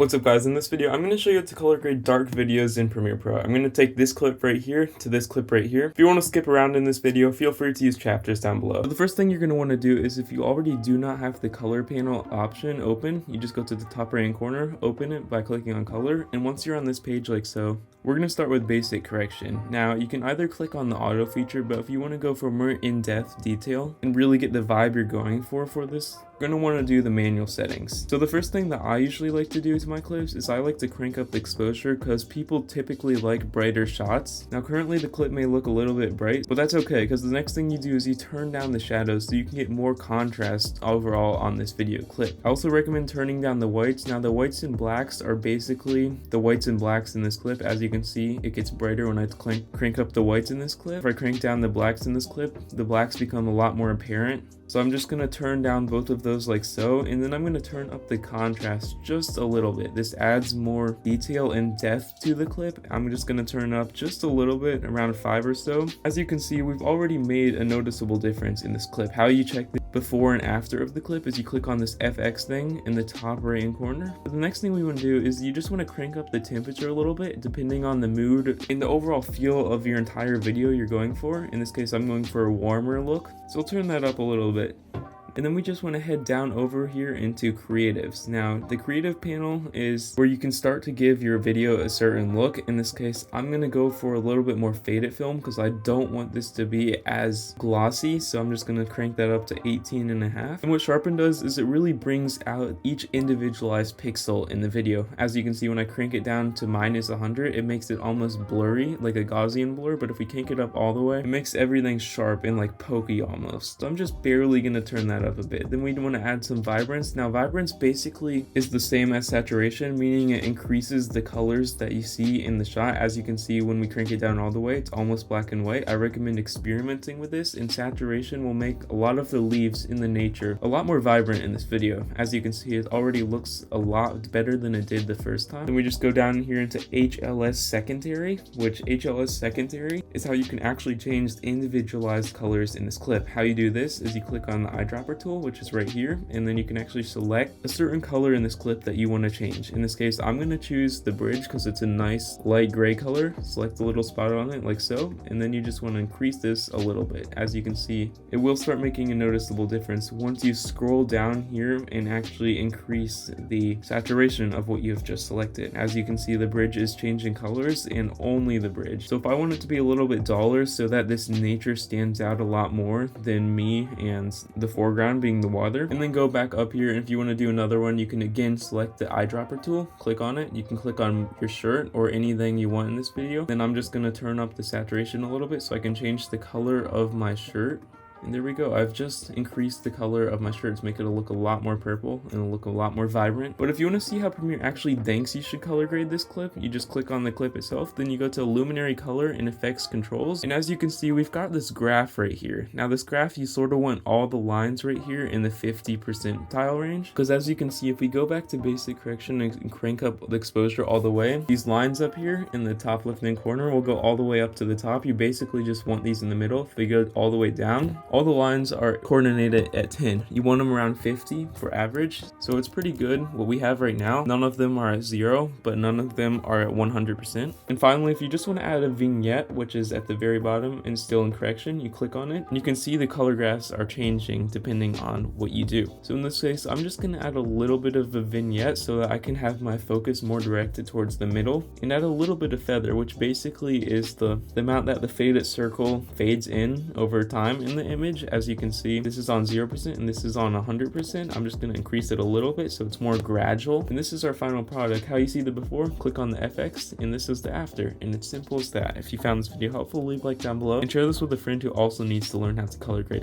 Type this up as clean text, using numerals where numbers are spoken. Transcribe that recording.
What's up guys, in this video I'm going to show you how to color grade dark videos in Premiere Pro. I'm going to take this clip right here to this clip right here. If you want to skip around in this video, feel free to use chapters down below. But the first thing you're going to want to do is, if you already do not have the color panel option open, you just go to the top right hand corner, open it by clicking on color, and once you're on this page like so, we're going to start with basic correction. Now you can either click on the auto feature, but if you want to go for more in-depth detail and really get the vibe you're going for this, you're going to want to do the manual settings. So the first thing that I usually like to do to my clips is I like to crank up the exposure, because people typically like brighter shots. Now currently the clip may look a little bit bright, but that's okay, because the next thing you do is you turn down the shadows so you can get more contrast overall on this video clip. I also recommend turning down the whites. Now the whites and blacks are basically the whites and blacks in this clip. As you can see, it gets brighter when I crank up the whites in this clip. If I crank down the blacks in this clip, the blacks become a lot more apparent. So I'm just going to turn down both of those like so, and then I'm going to turn up the contrast just a little bit. This adds more detail and depth to the clip. I'm just going to turn up just a little bit, around 5 or so. As you can see, we've already made a noticeable difference in this clip. How you check the before and after of the clip is you click on this FX thing in the top right hand corner. But the next thing we want to do is you just want to crank up the temperature a little bit depending on the mood and the overall feel of your entire video you're going for. In this case, I'm going for a warmer look, so I'll turn that up a little bit. And then we just want to head down over here into creatives. Now the creative panel is where you can start to give your video a certain look. In this case, I'm going to go for a little bit more faded film because I don't want this to be as glossy. So I'm just going to crank that up to 18.5. And what sharpen does is it really brings out each individualized pixel in the video. As you can see, when I crank it down to -100, it makes it almost blurry, like a Gaussian blur. But if we crank it up all the way, it makes everything sharp and like pokey almost. So I'm just barely going to turn that up a bit. Then we want to add some vibrance. Now vibrance basically is the same as saturation, meaning it increases the colors that you see in the shot. As you can see, when we crank it down all the way, it's almost black and white. I recommend experimenting with this, and saturation will make a lot of the leaves in the nature a lot more vibrant in this video. As you can see, it already looks a lot better than it did the first time. Then we just go down here into HLS secondary, which HLS secondary is how you can actually change the individualized colors in this clip. How you do this is you click on the eyedropper tool, which is right here, and then you can actually select a certain color in this clip that you want to change. In this case, I'm going to choose the bridge because it's a nice light gray color. Select the little spot on it like so, and then you just want to increase this a little bit. As you can see, it will start making a noticeable difference once you scroll down here and actually increase the saturation of what you have just selected. As you can see, the bridge is changing colors, and only the bridge. So if I want it to be a little bit duller so that this nature stands out a lot more than me and the foreground being the water, and then go back up here, and if you want to do another one, you can again select the eyedropper tool, click on it. You can click on your shirt or anything you want in this video. Then I'm just going to turn up the saturation a little bit so I can change the color of my shirt. And there we go. I've just increased the color of my shirt to make it look a lot more purple and look a lot more vibrant. But if you want to see how Premiere actually thinks you should color grade this clip, you just click on the clip itself, then you go to luminary color and effects controls. And as you can see, we've got this graph right here. Now this graph, you sort of want all the lines right here in the 50 percentile range, because as you can see, if we go back to basic correction and crank up the exposure all the way, these lines up here in the top left hand corner will go all the way up to the top. You basically just want these in the middle. If we go all the way down, all the lines are coordinated at 10. You want them around 50 for average, so it's pretty good. What we have right now, none of them are at 0, but none of them are at 100%. And finally, if you just want to add a vignette, which is at the very bottom and still in correction, you click on it, and you can see the color graphs are changing depending on what you do. So in this case, I'm just going to add a little bit of a vignette so that I can have my focus more directed towards the middle, and add a little bit of feather, which basically is the amount that the faded circle fades in over time in the image. As you can see, this is on 0% and this is on 100%. I'm just going to increase it a little bit so it's more gradual. And this is our final product. How you see the before, click on the FX, and this is the after. And it's simple as that. If you found this video helpful, leave a like down below and share this with a friend who also needs to learn how to color grade.